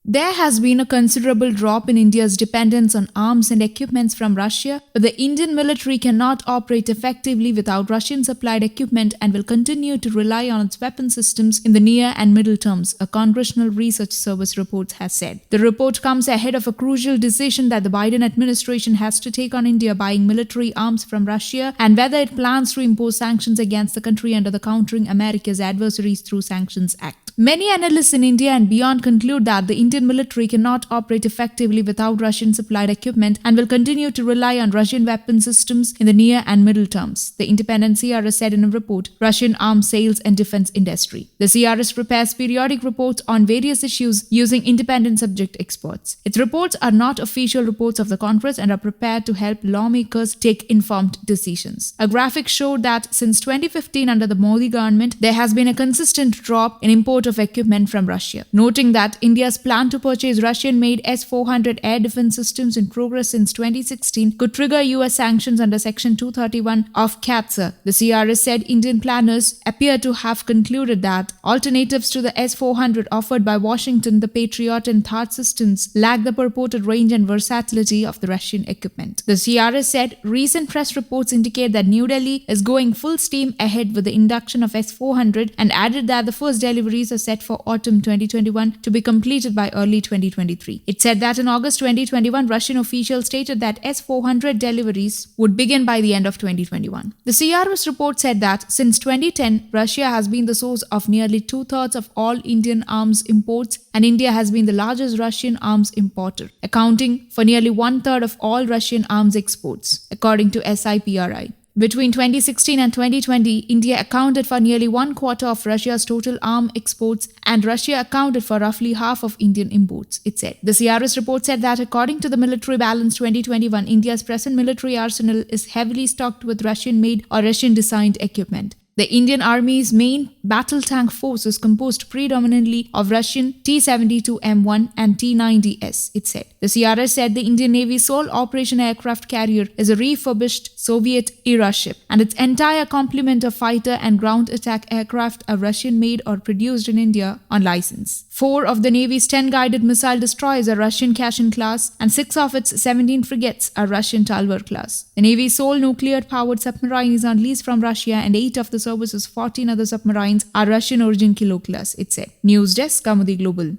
There has been a considerable drop in India's dependence on arms and equipments from Russia, but the Indian military cannot operate effectively without Russian-supplied equipment and will continue to rely on its weapon systems in the near and middle terms, a Congressional Research Service report has said. The report comes ahead of a crucial decision that the Biden administration has to take on India buying military arms from Russia and whether it plans to impose sanctions against the country under the Countering America's Adversaries Through Sanctions Act. Many analysts in India and beyond conclude that the Indian military cannot operate effectively without Russian-supplied equipment and will continue to rely on Russian weapon systems in the near and middle terms, the independent CRS said in a report, Russian Arms Sales and Defense Industry. The CRS prepares periodic reports on various issues using independent subject experts. Its reports are not official reports of the Congress and are prepared to help lawmakers take informed decisions. A graphic showed that since 2015 under the Modi government, there has been a consistent drop in import of equipment from Russia, noting that India's plan to purchase Russian-made S-400 air defense systems in progress since 2016 could trigger US sanctions under Section 231 of CAATSA. The CRS said Indian planners appear to have concluded that alternatives to the S-400 offered by Washington, the Patriot and THAAD systems, lack the purported range and versatility of the Russian equipment. The CRS said recent press reports indicate that New Delhi is going full steam ahead with the induction of S-400 and added that the first deliveries are set for autumn 2021 to be completed by early 2023. It said that in August 2021, Russian officials stated that S-400 deliveries would begin by the end of 2021. The CRS report said that since 2010, Russia has been the source of nearly two-thirds of all Indian arms imports, and India has been the largest Russian arms importer, accounting for nearly one-third of all Russian arms exports, according to SIPRI. Between 2016 and 2020, India accounted for nearly one quarter of Russia's total arms exports and Russia accounted for roughly half of Indian imports, it said. The CRS report said that according to the Military Balance 2021, India's present military arsenal is heavily stocked with Russian-made or Russian-designed equipment. The Indian Army's main battle tank force is composed predominantly of Russian T-72M1 and T-90S, it said. The CRS said the Indian Navy's sole operation aircraft carrier is a refurbished Soviet-era ship, and its entire complement of fighter and ground attack aircraft are Russian-made or produced in India on license. 4 of the Navy's 10 guided missile destroyers are Russian Kashin class, and 6 of its 17 frigates are Russian Talvar class. The Navy's sole nuclear-powered submarine is on lease from Russia, and 8 of the service's 14 other submarines are Russian origin Kilo class, it said. News Desk, Kaumudy Global.